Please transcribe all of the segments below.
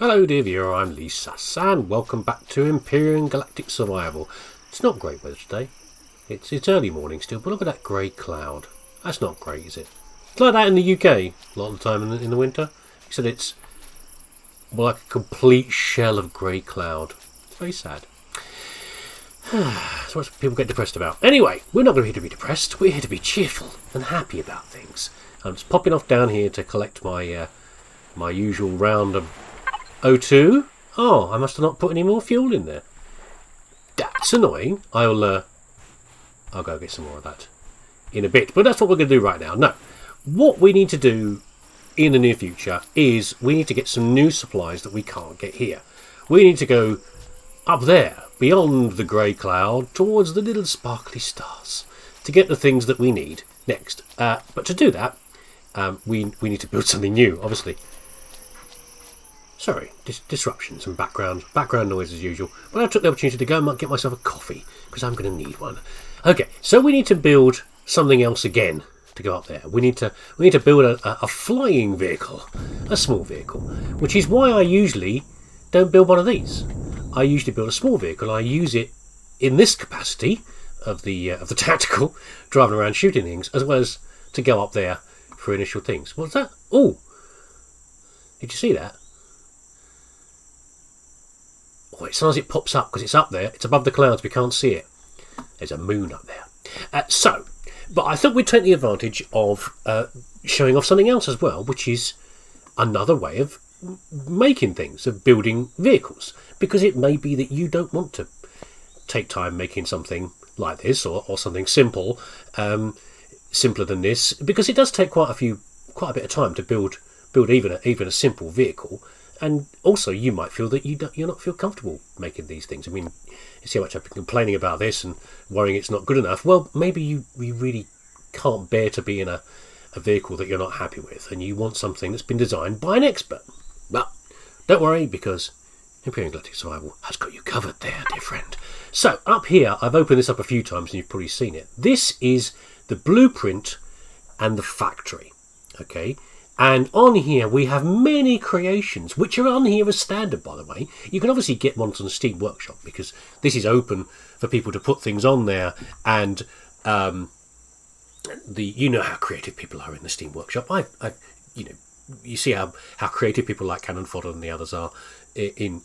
Hello dear viewer, I'm leesusss and welcome back to Empyrion Galactic Survival. It's not great weather today. It's early morning still, but look at that grey cloud. That's not great, is it? It's like that in the UK a lot of the time in the winter. Except it's like a complete shell of grey cloud. It's very sad. That's what people get depressed about. Anyway, we're not here to be depressed. We're here to be cheerful and happy about things. I'm just popping off down here to collect my my usual round of O2. Oh, I must have not put any more fuel in there. That's annoying. I'll go get some more of that in a bit. But that's what we're going to do right now. No, what we need to do in the near future is we need to get some new supplies that we can't get here. We need to go up there, beyond the grey cloud, towards the little sparkly stars, to get the things that we need next. But to do that, we need to build something new, obviously. Sorry, disruptions and background noise as usual. But I took the opportunity to go and get myself a coffee, because I'm going to need one. Okay, so we need to build something else again to go up there. We need to build a flying vehicle, a small vehicle, which is why I usually don't build one of these. I usually build a small vehicle. I use it in this capacity of the tactical, driving around shooting things, as well as to go up there for initial things. What's that? Oh, did you see that? Oh, sometimes it pops up because it's up there. It's above the clouds. We can't see it. There's a moon up there. But I thought we'd take the advantage of showing off something else as well, which is another way of making things, of building vehicles. Because it may be that you don't want to take time making something like this or something simple, simpler than this, because it does take quite a bit of time to build even a simple vehicle. And also, you might feel that you're not feel comfortable making these things. I mean, you see how much I've been complaining about this and worrying it's not good enough. Well, maybe you really can't bear to be in a vehicle that you're not happy with, and you want something that's been designed by an expert. But don't worry, because Empyrion Galactic Survival has got you covered there, dear friend. So, up here, I've opened this up a few times and you've probably seen it. This is the blueprint and the factory, okay? And on here we have many creations, which are on here as standard, by the way. You can obviously get ones on Steam Workshop, because this is open for people to put things on there. And you know how creative people are in the Steam Workshop. You see how creative people like Cannon Fodder and the others are in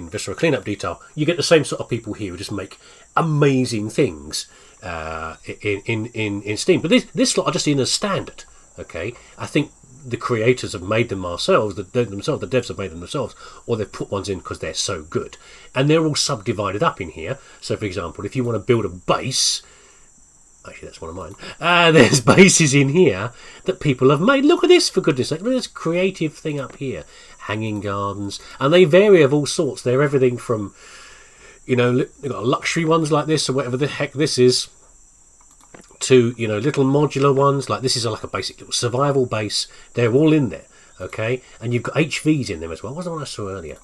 Viscera Cleanup Detail. You get the same sort of people here who just make amazing things in Steam. But this lot are just in as standard. Okay, I think the creators have made them themselves, the devs have made them themselves, or they've put ones in because they're so good. And they're all subdivided up in here. So, for example, if you want to build a base, actually that's one of mine, there's bases in here that people have made. Look at this, for goodness sake. Look at this creative thing up here. Hanging gardens. And they vary of all sorts. They're everything from, you've got luxury ones like this, or whatever the heck this is, to little modular ones like this is like a basic little survival base. They're all in there, okay? And you've got HVs in them as well. What was the one I saw earlier?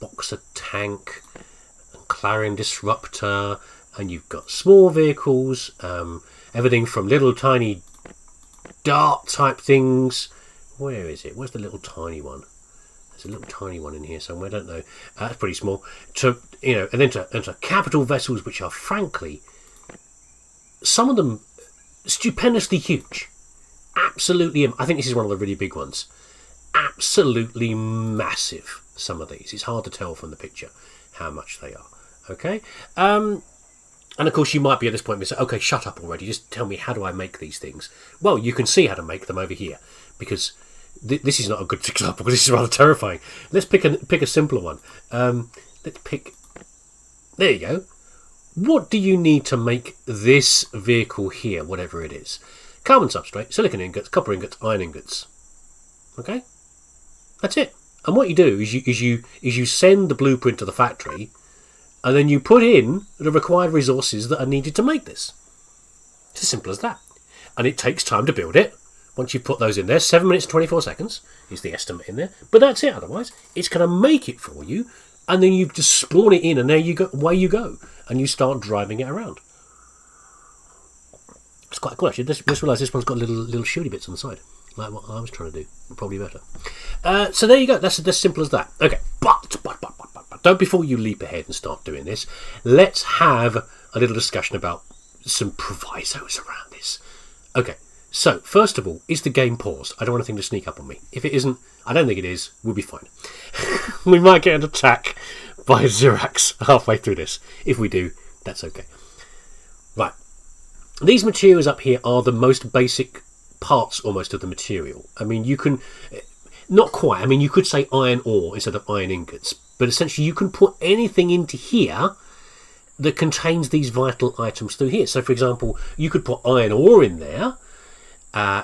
Boxer tank and Clarion disruptor, and you've got small vehicles, everything from little tiny dart type things. Where is it? Where's the little tiny one? There's a little tiny one in here somewhere. I don't know. That's pretty small. And then to capital vessels, which are frankly, some of them stupendously huge. Absolutely, I think this is one of the really big ones. Absolutely massive, some of these. It's hard to tell from the picture how much they are. Okay? And of course you might be at this point and say, okay, shut up already, just tell me, how do I make these things? Well, you can see how to make them over here, because this is not a good example, because this is rather terrifying. Let's pick a simpler one. Let's pick... There you go. What do you need to make this vehicle here, whatever it is? Carbon substrate, silicon ingots, copper ingots, iron ingots. Okay? That's it. And what you do is you send the blueprint to the factory, and then you put in the required resources that are needed to make this. It's as simple as that. And it takes time to build it. Once you put those in there, 7 minutes and 24 seconds is the estimate in there. But that's it otherwise. It's going to make it for you, and then you just spawn it in, and there you go, away you go. And you start driving it around. It's quite cool, actually. Just realised this one's got little shooty bits on the side. like what I was trying to do. Probably better. So there you go. That's as simple as that. Okay, but don't, before you leap ahead and start doing this, let's have a little discussion about some provisos around this. Okay, so first of all, is the game paused? I don't want anything to sneak up on me. If it isn't, I don't think it is, we'll be fine. We might get an attack by Xerax halfway through this. If we do, that's okay. Right. These materials up here are the most basic parts almost of the material. I mean, you can... Not quite. I mean, you could say iron ore instead of iron ingots. But essentially, you can put anything into here that contains these vital items through here. So, for example, you could put iron ore in there,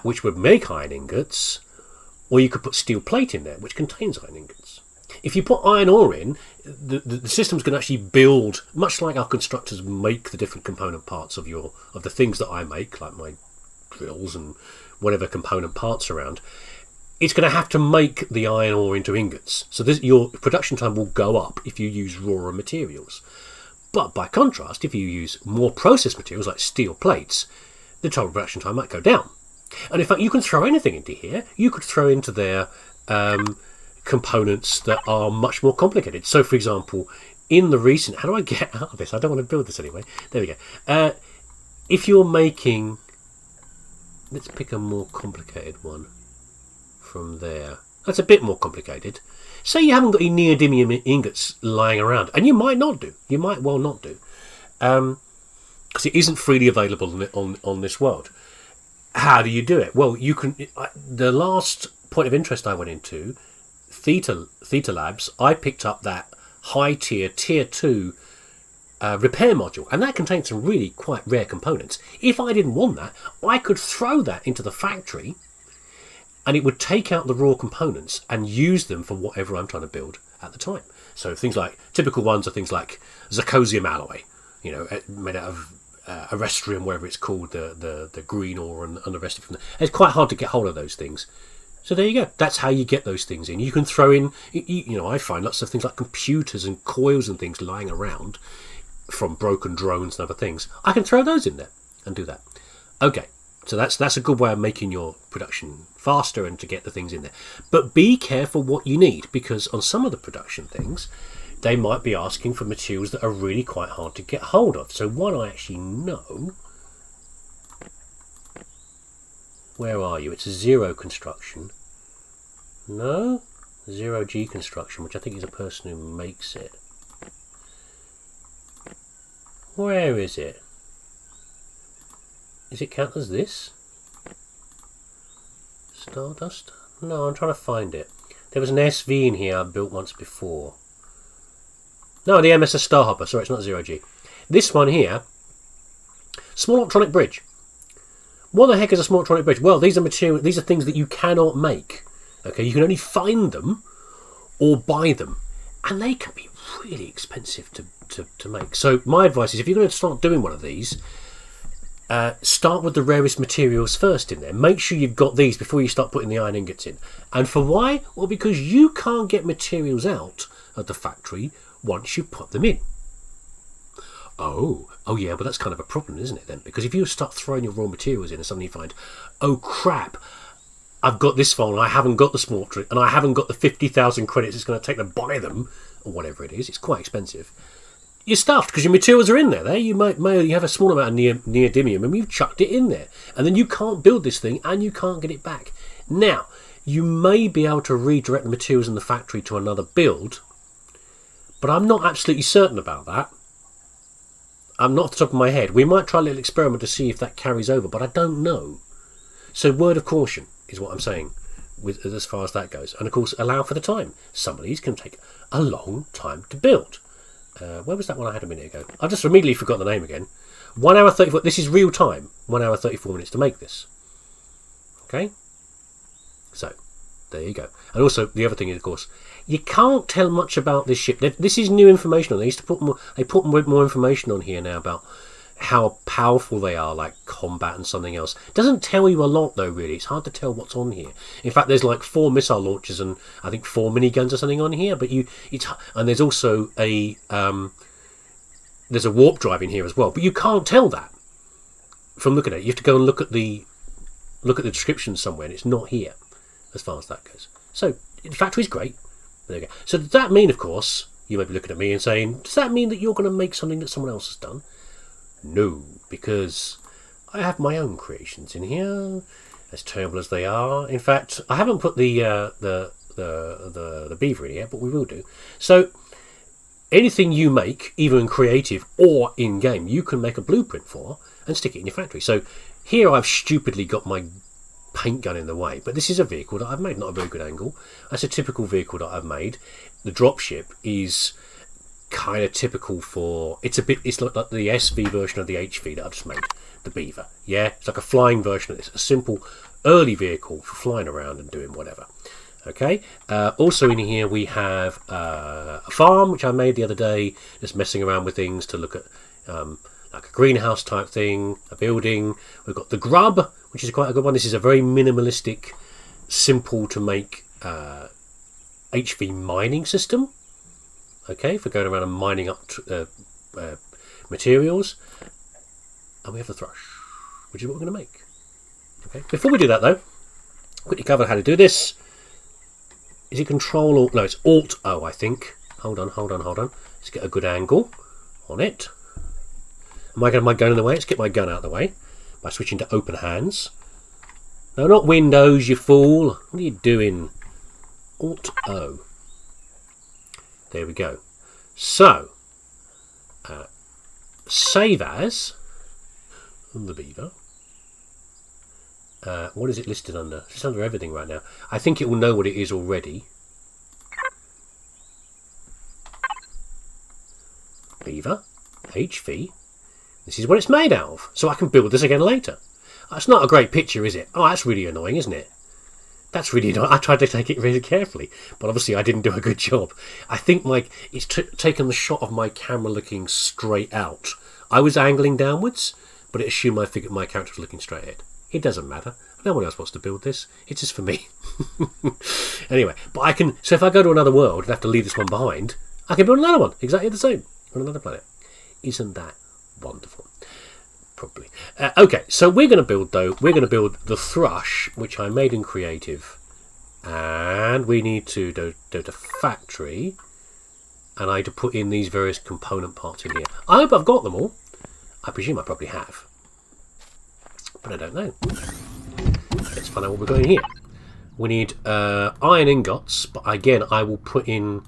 which would make iron ingots, or you could put steel plate in there, which contains iron ingots. If you put iron ore in, the system's going to actually build, much like our constructors make the different component parts of the things that I make, like my drills and whatever component parts around. It's going to have to make the iron ore into ingots. So your production time will go up if you use rawer materials. But by contrast, if you use more processed materials like steel plates, the total production time might go down. And in fact, you can throw anything into here. You could throw into there components that are much more complicated. So, for example, in the recent... How do I get out of this? I don't want to build this anyway. There we go. If you're making... Let's pick a more complicated one from there. That's a bit more complicated. Say you haven't got any neodymium ingots lying around, and you might not do. You might well not do, because it isn't freely available on this world. How do you do it? Well, you can. The last point of interest I went into, Theta Labs, I picked up that high tier 2 repair module, and that contains some really quite rare components. If I didn't want that, I could throw that into the factory, and it would take out the raw components and use them for whatever I'm trying to build at the time. So things like, typical ones are things like zirconium alloy, made out of Arestrium, whatever it's called, the green ore and the rest of it. It's quite hard to get hold of those things. So there you go. That's how you get those things in. You can throw in, I find lots of things like computers and coils and things lying around from broken drones and other things. I can throw those in there and do that. Okay. So that's a good way of making your production faster and to get the things in there. But be careful what you need, because on some of the production things, they might be asking for materials that are really quite hard to get hold of. So one I actually know... Where are you? It's a Zero Construction. No? Zero G Construction, which I think is a person who makes it. Where is it? Is it count as this? Stardust? No, I'm trying to find it. There was an SV in here I built once before. No, the MSS Starhopper. Sorry, it's not Zero G. This one here, small electronic bridge. What the heck is a small electronic bridge? Well, these are things that you cannot make. Okay, you can only find them or buy them, and they can be really expensive to make. So my advice is, if you're going to start doing one of these, start with the rarest materials first in there. Make sure you've got these before you start putting the iron ingots in. And for why? Well, because you can't get materials out of the factory once you put them in. Oh yeah, but that's kind of a problem, isn't it then? Because if you start throwing your raw materials in and suddenly you find, oh crap, I've got this file and I haven't got the small trick and I haven't got the 50,000 credits it's going to take to buy them, or whatever it is, it's quite expensive. You're stuffed because your materials are in there. You might only have a small amount of neodymium and you've chucked it in there. And then you can't build this thing and you can't get it back. Now, you may be able to redirect the materials in the factory to another build, but I'm not absolutely certain about that. I'm not off the top of my head. We might try a little experiment to see if that carries over, but I don't know. So word of caution is what I'm saying as far as that goes. And of course, allow for the time. Some of these can take a long time to build. Where was that one I had a minute ago? I just immediately forgot the name again. 1 hour 34. This is real time. 1 hour 34 minutes to make this. Okay? So, there you go. And also, the other thing is, of course, you can't tell much about this ship. This is new information on. They put more information on here now about how powerful they are, like combat and something else. It doesn't tell you a lot, though, really. It's hard to tell what's on here. In fact, there's like 4 missile launchers and I think 4 miniguns or something on here. But and there's also there's a warp drive in here as well. But you can't tell that from looking at it. You have to go and look at the look at the description somewhere and it's not here as far as that goes. So the factory's great. There you go. So does that mean, of course, you may be looking at me and saying, does that mean that you're going to make something that someone else has done? No, because I have my own creations in here, as terrible as they are. In fact, I haven't put the beaver in yet, but we will do. So anything you make, either in creative or in game, you can make a blueprint for and stick it in your factory. So here I've stupidly got my paint gun in the way, but this is a vehicle that I've made, not a very good angle. That's a typical vehicle that I've made. The dropship is kind of typical for, it's like the SV version of the HV that I've just made, the beaver. Yeah, it's like a flying version of this, a simple early vehicle for flying around and doing whatever. Okay, also in here we have a farm which I made the other day, just messing around with things to look at like a greenhouse type thing, a building. We've got the grub, which is quite a good one. This is a very minimalistic, simple to make HV mining system. Okay, for going around and mining up materials. And we have the thrush, which is what we're going to make. Okay, before we do that though, quickly cover how to do this. Is it Control Alt? No, it's Alt O, I think. Hold on. Let's get a good angle on it. Am I going to have my gun in the way? Let's get my gun out of the way by switching to open hands. No, not Windows, you fool. What are you doing? Alt O. There we go. So, save as the beaver. What is it listed under? It's under everything right now. I think it will know what it is already. Beaver, HV. This is what it's made out of. So I can build this again later. That's not a great picture, is it? Oh, that's really annoying, isn't it? That's really annoying. I tried to take it really carefully, but obviously I didn't do a good job. I think it's taken the shot of my camera looking straight out. I was angling downwards, but it assumed my character was looking straight ahead. It doesn't matter. No one else wants to build this. It's just for me. Anyway, but I can. So if I go to another world and have to leave this one behind, I can build another one exactly the same on another planet. Isn't that wonderful? Probably. Okay, so we're going to build the thrush, which I made in creative, and we need to go to factory, and I need to put in these various component parts in here. I hope I've got them all. I presume I probably have, but I don't know. Let's find out what we're going here. We need iron ingots, but again I will put in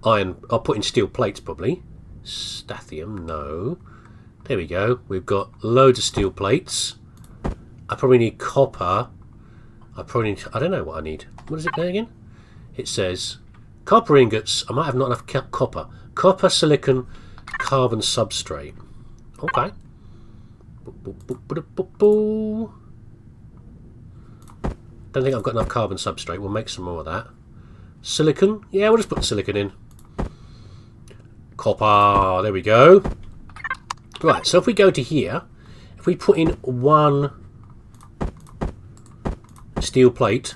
iron. I'll put in steel plates probably. Stathium, no. There we go. We've got loads of steel plates. I probably need copper. I don't know what I need. What is it there again? It says copper ingots. I might have not enough copper. Copper, silicon, carbon substrate. Okay. Don't think I've got enough carbon substrate. We'll make some more of that. Silicon. Yeah, we'll just put the silicon in. Copper. There we go. Right, so if we go to here, if we put in one steel plate.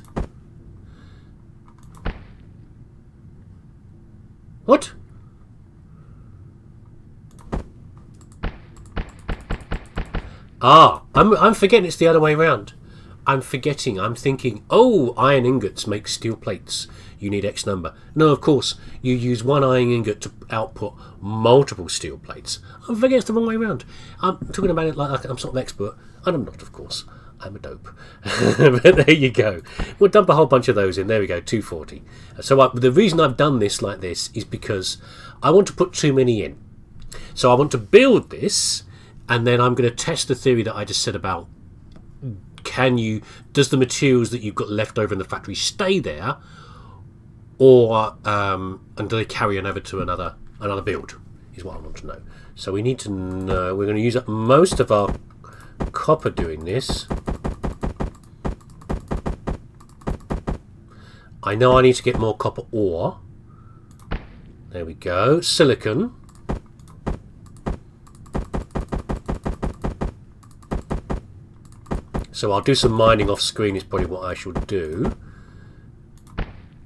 What? Ah, I'm forgetting it's the other way around. I'm thinking, oh, iron ingots make steel plates. You need X number. No, of course, you use one iron ingot to output multiple steel plates. I'm forgetting it's the wrong way around. I'm talking about it like I'm sort of expert, and I'm not, of course. I'm a dope. But there you go. We'll dump a whole bunch of those in. There we go, 240. So the reason I've done this like this is because I want to put too many in. So I want to build this, and then I'm going to test the theory that I just said about does the materials that you've got left over in the factory stay there, or and do they carry on over to another build, is what I want to know. So we need to know, we're going to use up most of our copper doing this. I know I need to get more copper ore. There we go. Silicon. So I'll do some mining off screen is probably what I should do.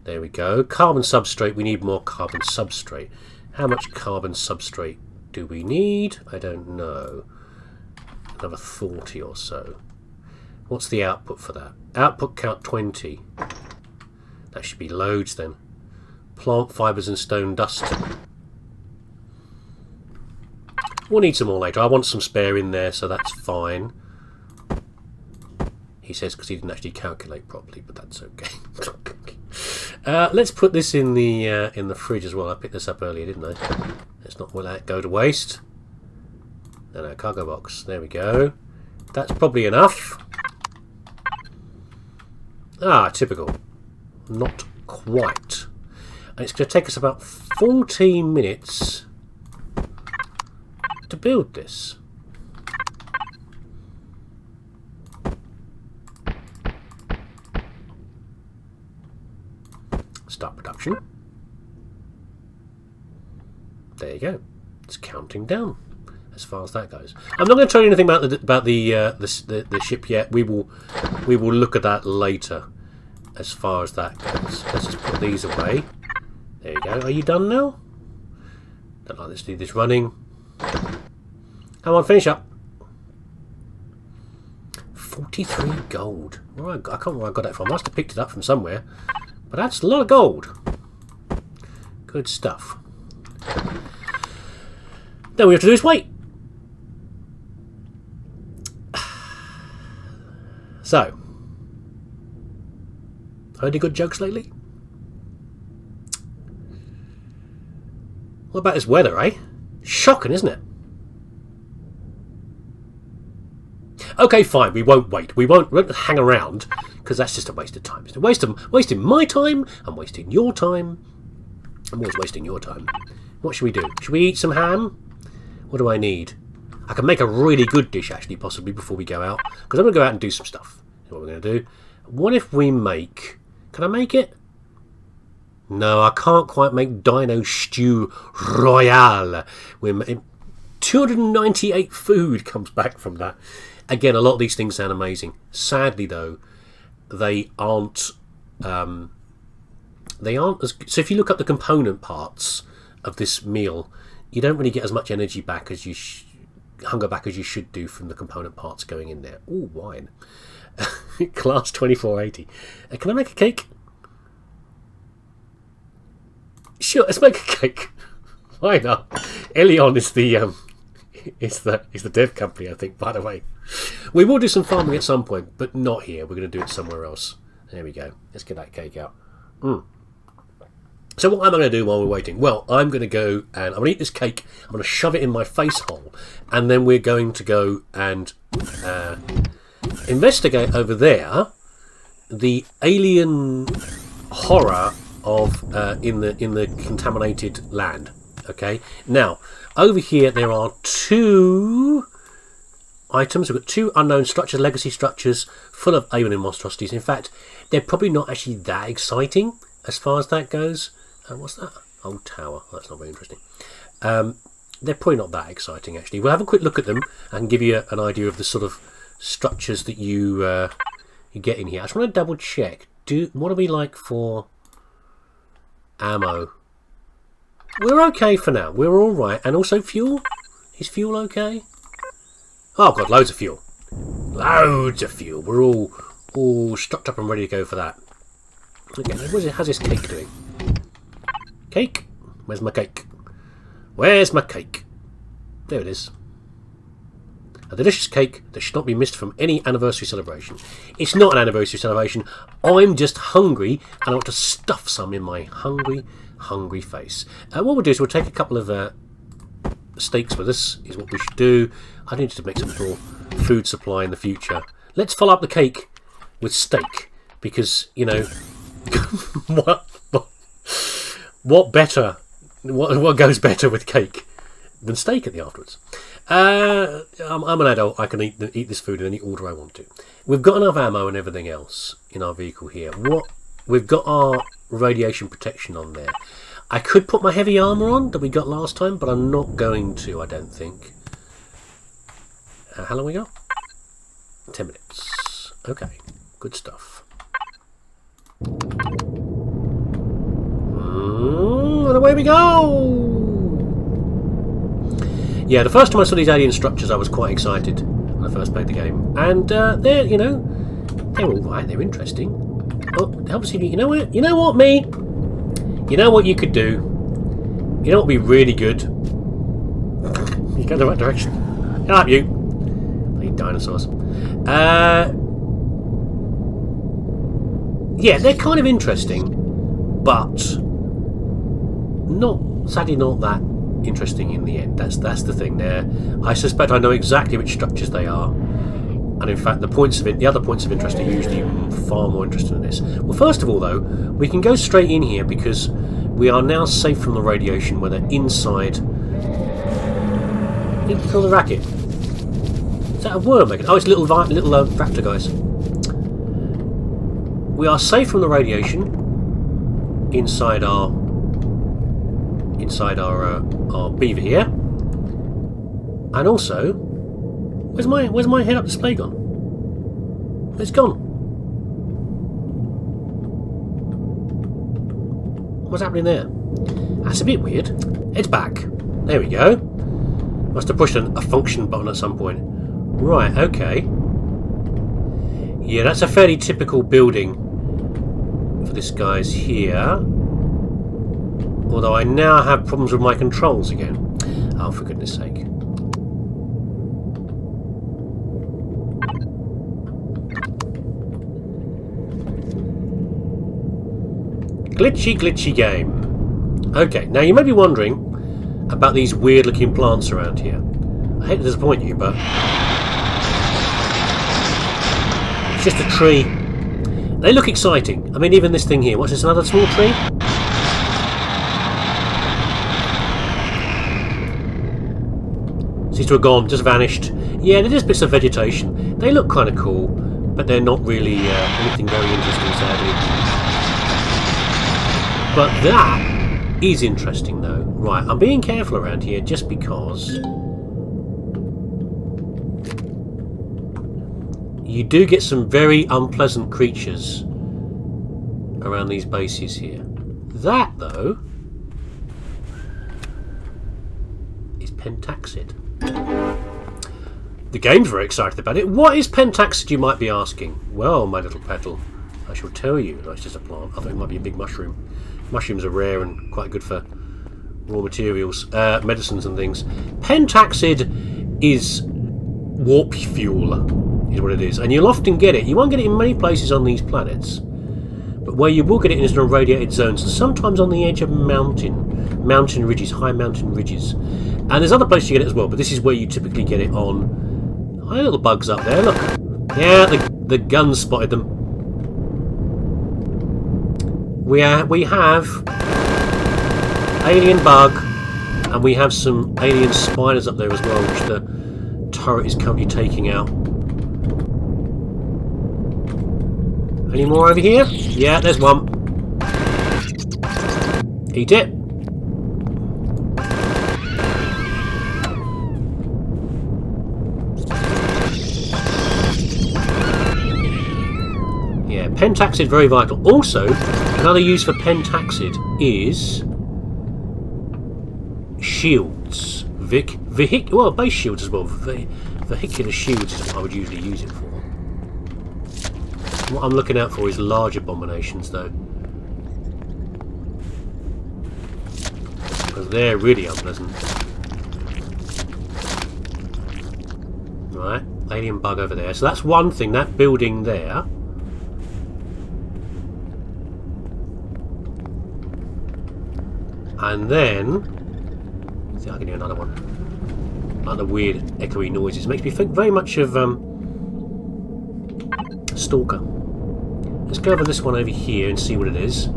There we go. Carbon substrate. We need more carbon substrate. How much carbon substrate do we need? I don't know. Another 40 or so. What's the output for that? Output count 20. That should be loads then. Plant fibres and stone dust. We'll need some more later. I want some spare in there, so that's fine. He says because he didn't actually calculate properly, but that's okay. Let's put this in the fridge as well. I picked this up earlier, didn't I? Let's not let that go to waste. No, cargo box. There we go. That's probably enough. Ah, typical. Not quite. And it's going to take us about 14 minutes to build this. Start production. There you go. It's counting down as far as that goes. I'm not going to tell you anything about the ship yet. We will look at that later. As far as that goes, let's just put these away. There you go. Are you done now? Don't like this. Need this running. Come on, finish up. 43 gold. Where I can't remember where I got that from. I must have picked it up from somewhere. But that's a lot of gold. Good stuff. Then we have to do is wait. So, heard any good jokes lately? What about this weather, eh? Shocking, isn't it? Okay, fine. We won't wait. We won't hang around because that's just a waste of time. It's wasting my time. I'm wasting your time. I'm always wasting your time. What should we do? Should we eat some ham? What do I need? I can make a really good dish, actually, possibly, before we go out. Because I'm going to go out and do some stuff. That's what we're going to do. What if we make... Can I make it? No, I can't quite make Dino Stew Royale. 298 food comes back from that. Again, a lot of these things sound amazing. Sadly, though, they aren't as... So if you look up the component parts of this meal, you don't really get as much energy back as you... hunger back as you should do from the component parts going in there. Ooh, wine. Class 2480. Can I make a cake? Sure, let's make a cake. Why not? Empyrion is the dev company, I think, by the way. We will do some farming at some point, but not here. We're going to do it somewhere else. There we go. Let's get that cake out. So what am I going to do while we're waiting? Well, I'm going to go and I'm going to eat this cake. I'm going to shove it in my face hole. And then we're going to go and investigate over there the alien horror of in the contaminated land. Okay. Now, over here there are 2 items. We've got 2 unknown structures, legacy structures, full of alien monstrosities. In fact, they're probably not actually that exciting as far as that goes. What's that? Old tower. That's not very interesting. They're probably not that exciting, actually. We'll have a quick look at them and give you an idea of the sort of structures that you get in here. I just want to double check. What are we like for ammo? We're okay for now. We're all right. And also fuel. Is fuel okay? Oh, I've got loads of fuel. Loads of fuel. We're all stocked up and ready to go for that. Okay, how's this cake doing? Cake? Where's my cake? Where's my cake? There it is. A delicious cake that should not be missed from any anniversary celebration. It's not an anniversary celebration. I'm just hungry and I want to stuff some in my hungry face. What we'll do is we'll take a couple of steaks with us, is what we should do. I need to make some more food supply in the future. Let's follow up the cake with steak because, you know, what goes better with cake than steak at the afterwards? I'm an adult. I can eat this food in any order I want to. We've got enough ammo and everything else in our vehicle here. We've got our radiation protection on there. I could put my heavy armour on that we got last time, but I'm not going to, I don't think. How long we got? 10 minutes. Okay, good stuff. And away we go! Yeah, the first time I saw these alien structures I was quite excited. when I first played the game, and they're, you know, they're all right. They're interesting. Oh, obviously, you know what? You know what, me? You know what you could do? You know what would be really good? You go in the right direction. Get up, you. Bloody dinosaurs. Yeah, they're kind of interesting, but sadly not that interesting in the end. That's the thing there. I suspect I know exactly which structures they are, and in fact the other points of interest are usually far more interesting than this. Well, first of all though, we can go straight in here because we are now safe from the radiation, whether inside... You can kill the racket. Is that a worm again? Oh, it's little raptor guys. We are safe from the radiation inside our beaver here, and also, where's my head-up display gone? It's gone. What's happening there? That's a bit weird. It's back. There we go. Must have pushed a function button at some point. Right. Okay. Yeah, that's a fairly typical building for this guy's here. Although I now have problems with my controls again. Oh, for goodness sake. Glitchy game. Okay, now you may be wondering about these weird looking plants around here. I hate to disappoint you, but it's just a tree. They look exciting. I mean, even this thing here. What's this, another small tree? Seems to have gone, just vanished. Yeah, they're just bits of vegetation. They look kind of cool, but they're not really anything very interesting, sadly. But that is interesting, though. Right, I'm being careful around here just because you do get some very unpleasant creatures around these bases here. That, though, is Pentaxid. The game's very excited about it. What is Pentaxid, you might be asking? Well, my little petal, I shall tell you. No, it's just a plant. I thought it might be a big mushroom. Mushrooms are rare and quite good for raw materials, medicines and things. Pentaxid is warp fuel, is what it is. And you'll often get it. You won't get it in many places on these planets. But where you will get it is in irradiated zones, and sometimes on the edge of mountain ridges, high mountain ridges. And there's other places you get it as well, but this is where you typically get it on. Hi, little bugs up there, look. Yeah, the gun spotted them. We have alien bug, and we have some alien spiders up there as well, which the turret is currently taking out. Any more over here? Yeah, there's one. Eat it. Yeah, Pentaxid, very vital. Also, another use for Pentaxid is shields. Well, base shields as well. Vehicular shields is what I would usually use it for. What I'm looking out for is large abominations, though, because they're really unpleasant. Right, alien bug over there. So that's one thing, that building there. And then, let's see if I can hear another one. Like the weird echoey noises. Makes me think very much of Stalker. Let's go over this one over here and see what it is.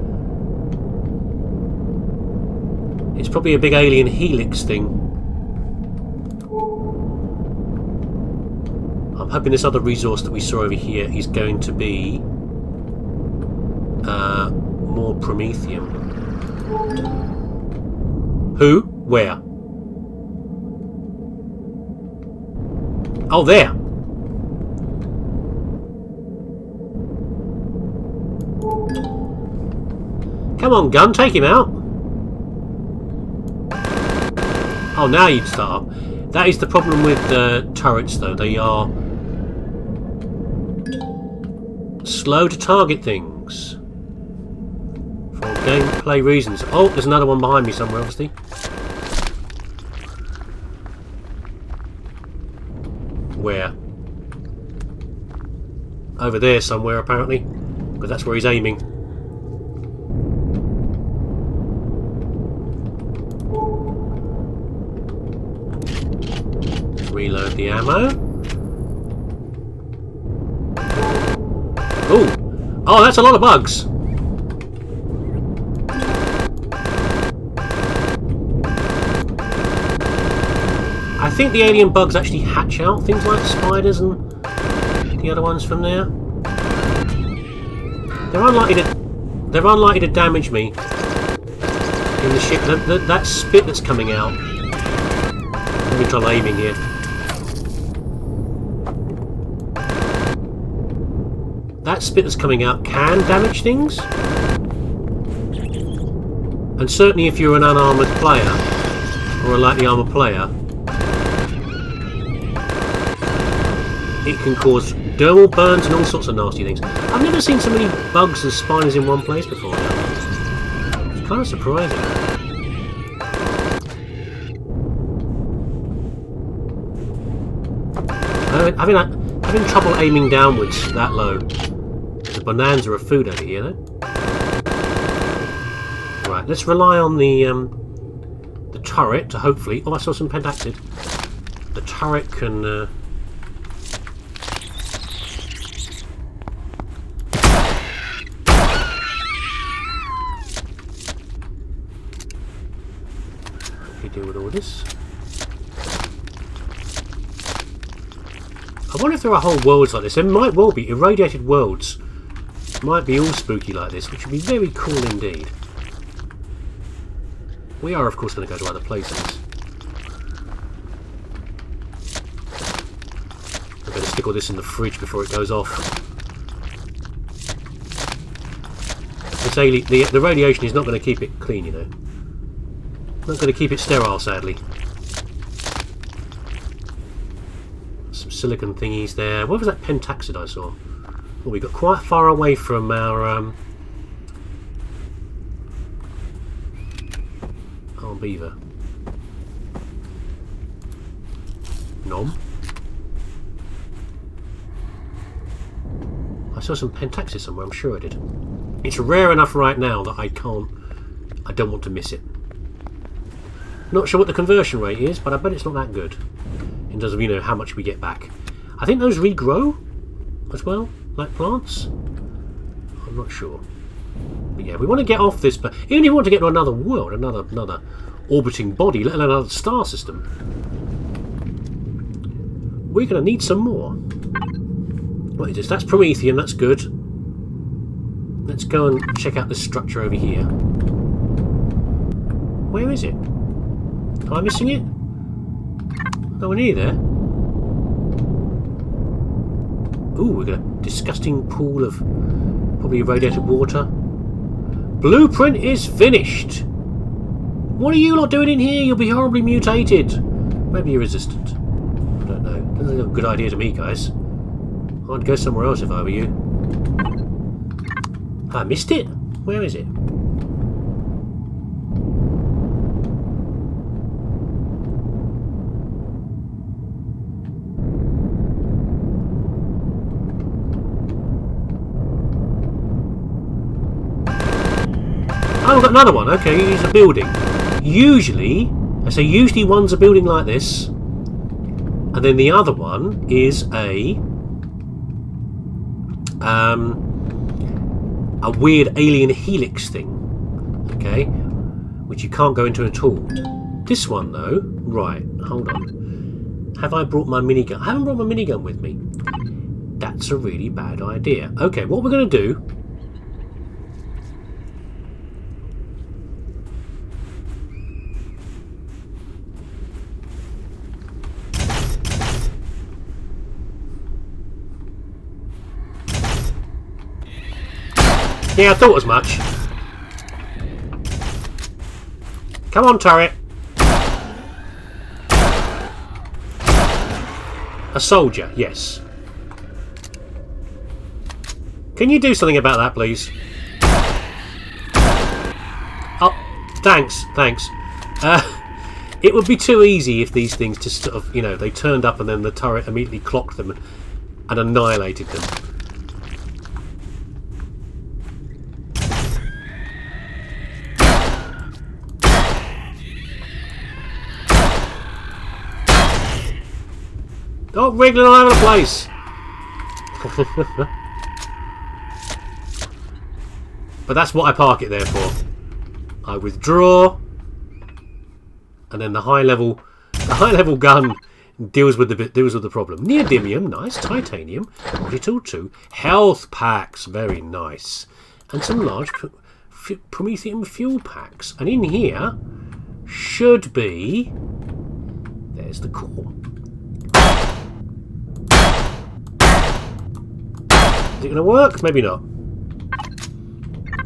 It's probably a big alien helix thing. I'm hoping this other resource that we saw over here is going to be more promethium. Who? Where? Oh, there! Come on, gun, take him out! Oh, now you'd start up. That is the problem with the turrets, though. They are Slow to target things. For gameplay reasons. Oh, there's another one behind me somewhere, obviously. Where? Over there somewhere, apparently. Because that's where he's aiming. Let's reload the ammo. Ooh! Oh, that's a lot of bugs! I think the alien bugs actually hatch out things like spiders and the other ones from there. They're unlikely to damage me in the ship. That spit that's coming out. Let me try aiming here. That spit that's coming out can damage things. And certainly if you're an unarmoured player, or a lightly armoured player, it can cause dermal burns and all sorts of nasty things. I've never seen so many bugs and spiders in one place before now. It's kind of surprising. Having trouble aiming downwards that low. There's a bonanza of food over here, though. Right, let's rely on the turret to hopefully... Oh, I saw some pentactid. The turret can... deal with all this. I wonder if there are whole worlds like this. There might well be. Irradiated worlds might be all spooky like this, which would be very cool indeed. We are, of course, going to go to other places. I better stick all this in the fridge before it goes off. The radiation is not going to keep it clean, you know. Not going to keep it sterile, sadly. Some silicon thingies there. What was that pentaxid I saw? Well, we got quite far away from our beaver. Nom. I saw some pentaxid somewhere, I'm sure I did. It's rare enough right now that I don't want to miss it. Not sure what the conversion rate is, but I bet it's not that good in terms of, you know, how much we get back. I think those regrow as well, like plants. I'm not sure. But yeah, we want to get off this, but even if we want to get to another world, another orbiting body, let alone another star system, we're going to need some more. What is this? That's Promethean, that's good. Let's go and check out this structure over here. Where is it? Am I missing it? Nowhere near there. Ooh, we've got a disgusting pool of probably irradiated water. Blueprint is finished! What are you lot doing in here? You'll be horribly mutated. Maybe you're resistant. I don't know. Doesn't look like a good idea to me, guys. I'd go somewhere else if I were you. I missed it? Where is it? Oh, we've got another one. Okay, it's a building. Usually one's a building like this, and then the other one is a weird alien helix thing. Okay, which you can't go into at all. This one, though, right? Hold on. Have I brought my minigun? I haven't brought my minigun with me. That's a really bad idea. Okay, what we're going to do. Yeah, I thought as much. Come on, turret. A soldier, yes. Can you do something about that, please? Oh, thanks. It would be too easy if these things just sort of, you know, they turned up and then the turret immediately clocked them and annihilated them. Oh, wriggling all over the place! But that's what I park it there for. I withdraw, and then the high level gun deals with the problem. Neodymium, nice. Titanium, multi-tool 2. Health packs, very nice. And some large promethium fuel packs. And in here should be, there's the core. Is it going to work? Maybe not.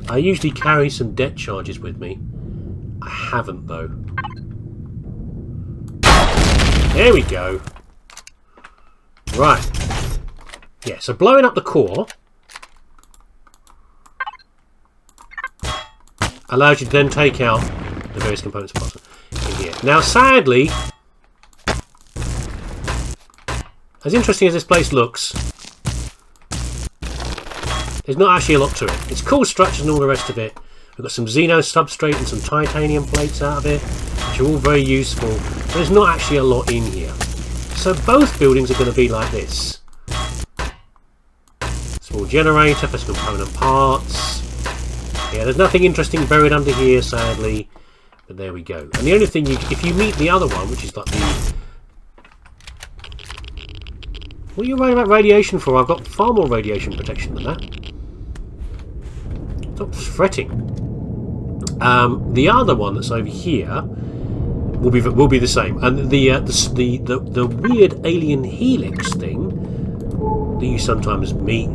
I usually carry some debt charges with me. I haven't, though. There we go. Right. Yeah, so blowing up the core allows you to then take out the various components in here. Now, sadly, as interesting as this place looks, there's not actually a lot to it. It's cool structures and all the rest of it. We've got some Xeno substrate and some titanium plates out of it, which are all very useful. But there's not actually a lot in here. So both buildings are going to be like this. Small generator for some component parts. Yeah, there's nothing interesting buried under here, sadly. But there we go. And the only thing, if you meet the other one, which is like the... What are you worried about radiation for? I've got far more radiation protection than that. Stop fretting. The other one that's over here will be the same, and the weird alien helix thing that you sometimes meet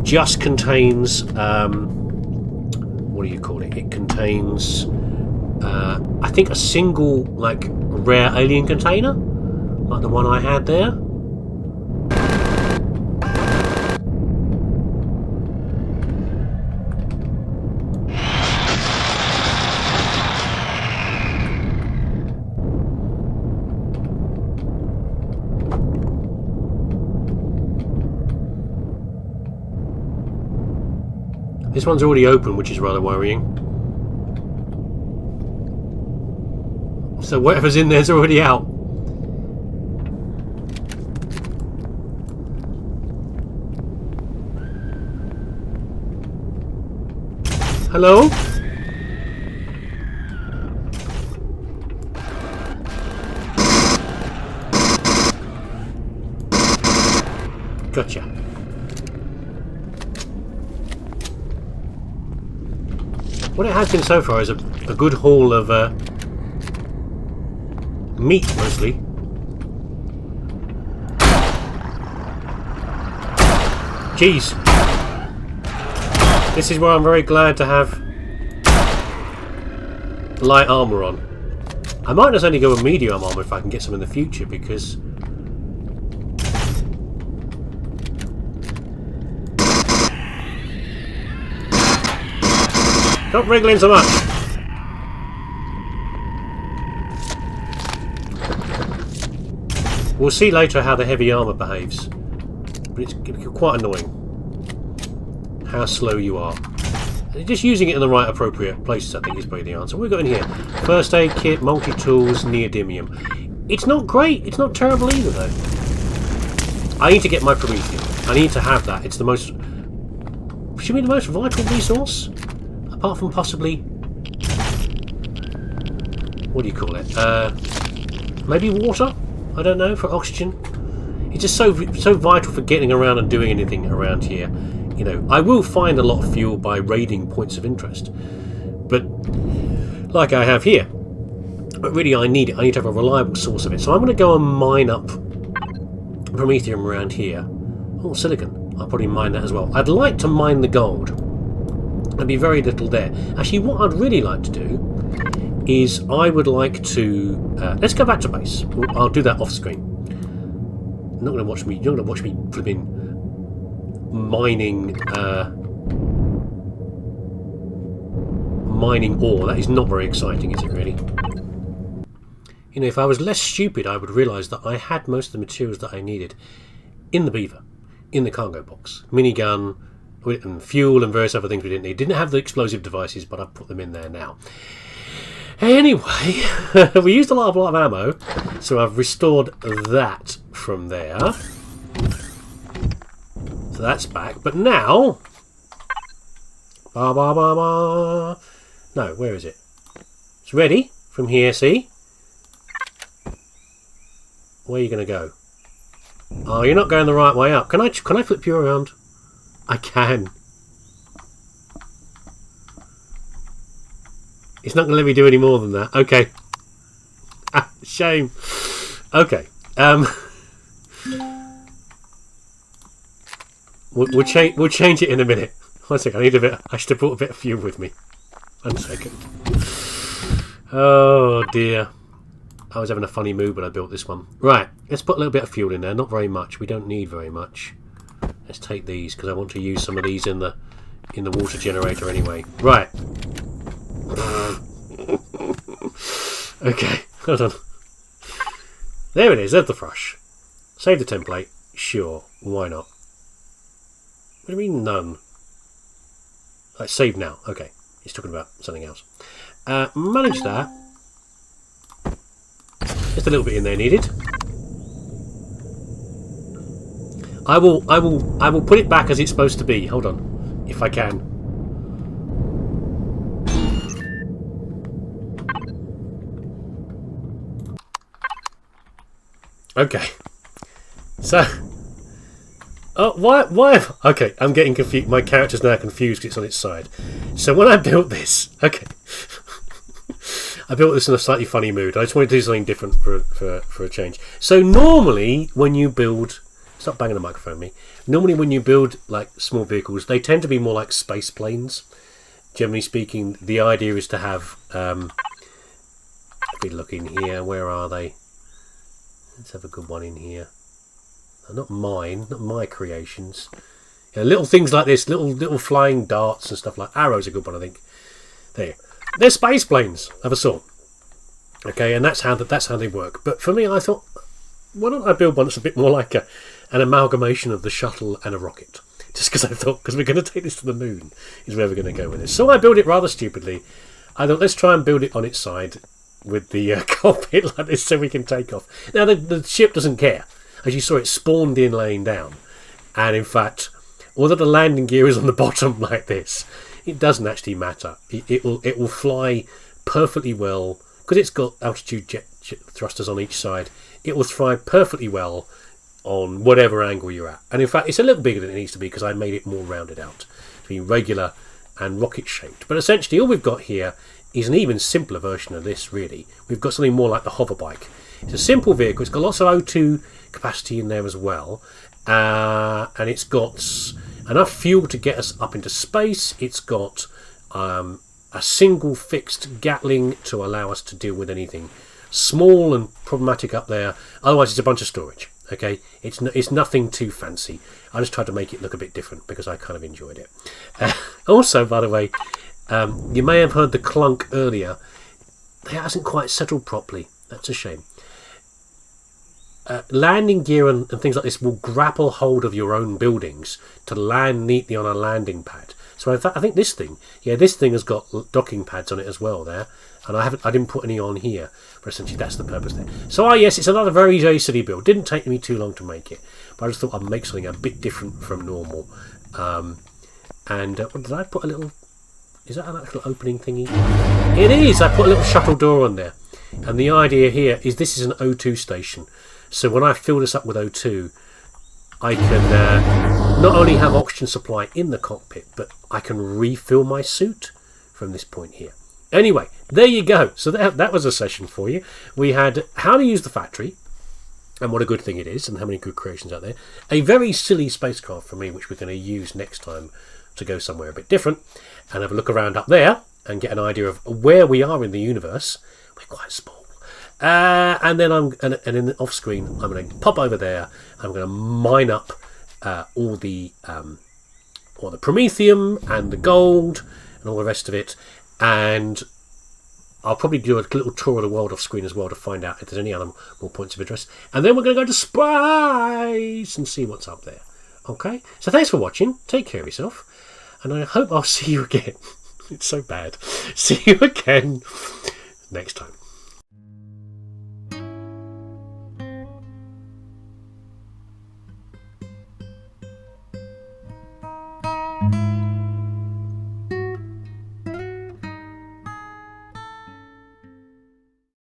just contains what do you call it? It contains I think a single like rare alien container, like the one I had there. This one's already open, which is rather worrying. So whatever's in there's already out. Hello? Gotcha. What it has been so far is a good haul of meat, mostly. Jeez. This is where I'm very glad to have light armour on. I might just only go with medium armour if I can get some in the future, because... Stop wriggling so much! We'll see later how the heavy armour behaves. But it's quite annoying how slow you are. Just using it in the right appropriate places, I think, is probably the answer. What have we got in here? First aid kit, multi-tools, neodymium. It's not great. It's not terrible either, though. I need to get my promethium. I need to have that. It's the most... Should be the most vital resource? Apart from possibly... What do you call it? Maybe water? I don't know, for oxygen. It's just so vital for getting around and doing anything around here. You know, I will find a lot of fuel by raiding points of interest. But, like I have here, but really I need it. I need to have a reliable source of it. So I'm going to go and mine up promethium around here. Oh, silicon. I'll probably mine that as well. I'd like to mine the gold. There'd be very little there. Actually, what I'd really like to do is I would like to... let's go back to base. I'll do that off screen. You're not going to watch me flipping mining mining ore. That is not very exciting, is it really? You know, if I was less stupid, I would realise that I had most of the materials that I needed in the beaver, in the cargo box. Minigun, and fuel and various other things we didn't need. Didn't have the explosive devices, but I've put them in there now. Anyway, we used a lot of ammo, so I've restored that from there. So that's back. But now... No, where is it? It's ready from here, see? Where are you going to go? Oh, you're not going the right way up. Can I flip you around? I can. It's not going to let me do any more than that. Okay. Shame. Okay. We'll change it in a minute. 1 second. I should have brought a bit of fuel with me. 1 second. Oh dear. I was having a funny mood when I built this one. Right. Let's put a little bit of fuel in there. Not very much. We don't need very much. Let's take these because I want to use some of these in the water generator anyway. Right. Okay, hold on. There it is, there's the thrush. Save the template. Sure, why not? What do you mean none? Like, save now. Okay, he's talking about something else. Manage that. Just a little bit in there needed. I will put it back as it's supposed to be. Hold on, if I can. Okay, so why? Okay, I'm getting confused. My character's now confused because it's on its side. So when I built this, okay, I built this in a slightly funny mood. I just wanted to do something different for a change. So normally when you build, stop banging the microphone, me. Normally when you build like small vehicles, they tend to be more like space planes. Generally speaking, the idea is to have. Be looking here. Where are they? Let's have a good one in here. No, not mine, not my creations. Yeah, little things like this, little flying darts and stuff like arrows. A good one, I think. There, they're space planes of a sort. Okay, and that's how they work. But for me, I thought, why don't I build one that's a bit more like an amalgamation of the shuttle and a rocket? Just because I thought, because we're going to take this to the moon, is where we're going to go with this. So I built it rather stupidly. I thought, let's try and build it on its side with the cockpit like this so we can take off. Now, the ship doesn't care. As you saw, it spawned in laying down. And in fact, although the landing gear is on the bottom like this, it doesn't actually matter. It will fly perfectly well, because it's got altitude jet thrusters on each side. It will fly perfectly well on whatever angle you're at. And in fact, it's a little bigger than it needs to be because I made it more rounded out to be regular and rocket shaped. But essentially all we've got here is an even simpler version of this, really. We've got something more like the hover bike. It's a simple vehicle. It's got lots of O2 capacity in there as well. And it's got enough fuel to get us up into space. It's got a single fixed Gatling to allow us to deal with anything small and problematic up there. Otherwise, it's a bunch of storage. Okay, it's nothing too fancy. I just tried to make it look a bit different because I kind of enjoyed it. Also, by the way, you may have heard the clunk earlier. It hasn't quite settled properly. That's a shame. Landing gear and things like this will grapple hold of your own buildings to land neatly on a landing pad. So in fact, I think this thing has got docking pads on it as well there, and I didn't put any on here, but essentially that's the purpose there. So yes, it's another very silly build. Didn't take me too long to make it, but I just thought I'd make something a bit different from normal. What did I put a little? Is that an actual opening thingy? It is. I put a little shuttle door on there, and the idea here is this is an O2 station. So when I fill this up with O2, I can not only have oxygen supply in the cockpit, but I can refill my suit from this point here. Anyway, there you go. So that was a session for you. We had how to use the factory, and what a good thing it is, and how many good creations out there. A very silly spacecraft for me, which we're going to use next time to go somewhere a bit different, and have a look around up there, and get an idea of where we are in the universe. We're quite small. And then and in the off screen, I'm going to pop over there. I'm going to mine up all the promethium and the gold and all the rest of it, and I'll probably do a little tour of the world off screen as well to find out if there's any other more points of interest. And then we're going to go to space and see what's up there. Okay? So thanks for watching. Take care of yourself. And I hope I'll see you again. It's so bad. See you again next time.